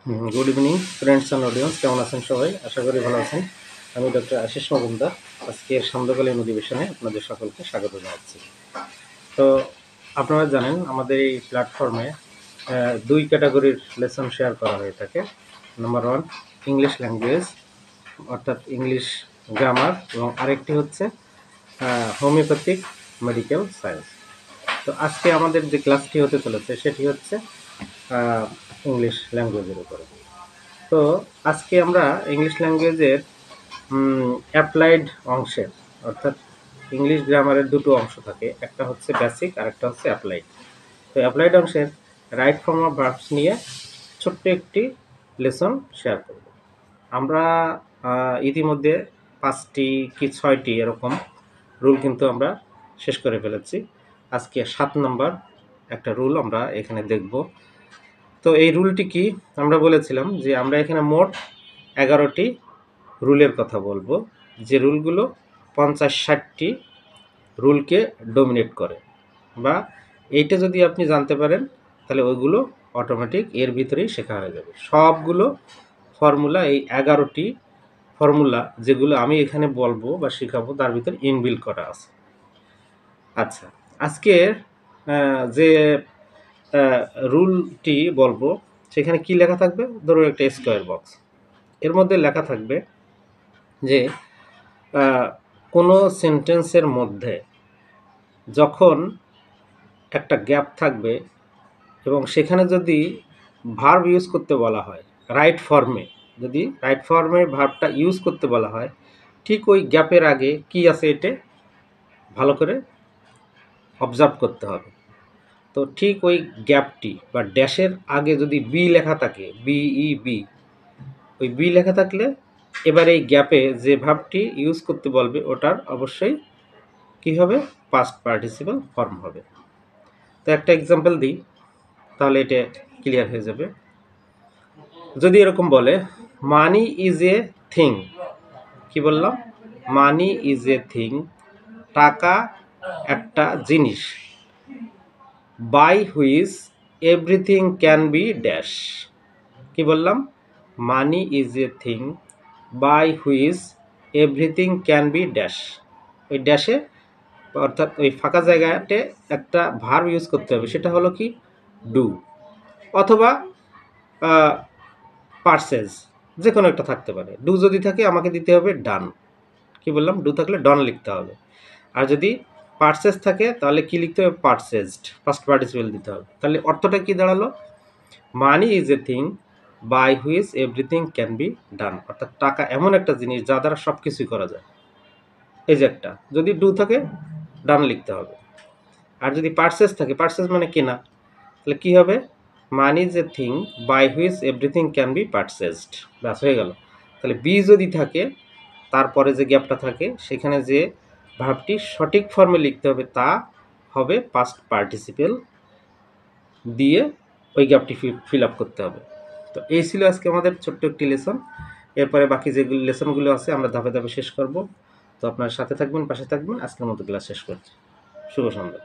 Good evening friends and audience, কেমন আছেন সবাই? আশা করি ভালো আছেন। আমি ডক্টর আশিস মজুমদার আজকের সান্ধ্যকালীন অধিবেশনে আপনাদের সকলকে স্বাগত জানাচ্ছি। তো আপনারা জানেন আমাদের এই প্ল্যাটফর্মে দুই ক্যাটাগরির লেসন শেয়ার করা হয়ে থাকে। নাম্বার ওয়ান, ইংলিশ ল্যাঙ্গুয়েজ অর্থাৎ ইংলিশ গ্রামার, এবং আরেকটি হচ্ছে হোমিওপ্যাথিক মেডিকেল সায়েন্স। তো আজকে আমাদের যে ক্লাসটি হতে চলেছে সেটি হচ্ছে ইংলিশ ল্যাঙ্গুয়েজের উপরে। তো আজকে আমরা ইংলিশ ল্যাঙ্গুয়েজের অ্যাপ্লাইড অংশের, অর্থাৎ ইংলিশ গ্রামারের দুটো অংশ থাকে, একটা হচ্ছে বেসিক আর একটা হচ্ছে অ্যাপ্লাইড। তো অ্যাপ্লাইড অংশের রাইট ফর্ম অফ ভার্বস নিয়ে ছোট্ট একটি লেসন শেয়ার করব। আমরা ইতিমধ্যে 5টি কি 6টি এরকম রুল কিন্তু আমরা শেষ করে ফেলেছি। আজকে 7 নম্বর একটা রুল আমরা এখানে দেখব। তো এই রুলটি কি? আমরা বলেছিলাম যে আমরা এখানে মোট 11টি রুলের কথা বলবো, যে রুলগুলো 50-60টি রুলকে ডমিনেট করে, বা এইটা যদি আপনি জানতে পারেন তাহলে ওইগুলো অটোমেটিক এর ভিতরেই শেখা হয়ে যাবে। সবগুলো ফর্মুলা, এই 11টি ফর্মুলা যেগুলো আমি এখানে বলবো বা শেখাবো তার ভিতরে ইনবিল্ট করা আছে। আচ্ছা, আজকের যে রুলটি বলবো সেখানে কি লেখা থাকবে? ধরুন একটা স্কোয়ার বক্স, এর মধ্যে লেখা থাকবে যে কোনো সেন্টেন্সের মধ্যে যখন একটা গ্যাপ থাকবে এবং সেখানে যদি ভার্ব ইউজ করতে বলা হয় রাইট ফর্মে, যদি রাইট ফর্মে ভার্বটা ইউজ করতে বলা হয়, ঠিক ওই গ্যাপের আগে কি আছে এটা ভালো করে অবজার্ভ করতে হবে। তো ঠিক ওই গ্যাপটি বা ড্যাশের আগে যদি বি লেখা থাকে, বি, ওই বি লেখা থাকলে এবার এই গ্যাপে যে ভার্বটি ইউজ করতে বলবে ওটার অবশ্যই কি হবে? পাস্ট পার্টিসিপল ফর্ম হবে। তো একটা এক্সাম্পল দিই, তাহলে এটা ক্লিয়ার হয়ে যাবে। যদি এরকম বলে, মানি ইজ এ থিং, কি বললাম? মানি ইজ এ থিং, টাকা একটা জিনিস, by which everything can be dash. কি বললাম? Money is a thing by which everything can be dash. ওই ড্যাশে অর্থাৎ ওই ফাঁকা জায়গাতে একটা ভার্ব ইউজ করতে হবে, সেটা হলো কি? ডু, অথবা পারচেজ, যে কোনো একটা থাকতে পারে। ডু যদি থাকে আমাকে দিতে হবে ডান। কি বললাম? ডু থাকলে ডন লিখতে হবে। আর যদি পারচেজ থাকে তাহলে কি লিখতে হবে? পারচেজড, ফার্স্ট পার্টিসিপল দিতে হবে। তাহলে অর্থটা কি দাঁড়ালো? Money is a thing by which everything can be done, অর্থাৎ টাকা এমন একটা জিনিস যা দ্বারা সব কিছুই করা যায়। এই যে একটা, যদি ডু থাকে ডান লিখতে হবে। আর যদি পারচেজ থাকে, পারচেজ মানে কেনা, তাহলে কি হবে? Money is a thing by which everything can be purchased, ব্যাস হয়ে গেল। তাহলে বি যদি থাকে, তারপরে যে গ্যাপটা থাকে সেখানে যে ভার্বটি সঠিক ফর্মে লিখতে হবে তা হবে পাস্ট পার্টিসিপেল দিয়ে ওই গ্যাপটি ফিল আপ করতে হবে। তো এই ছিল আজকে আমাদের ছোট্ট একটি লেসন। এরপরে বাকি যেগুলো লেসনগুলো আছে আমরা ধাপে ধাপে শেষ করব। তো আপনার সাথে থাকবেন, পাশে থাকবেন। আজকের মতো ক্লাস শেষ করছি। শুভ সন্ধ্যা।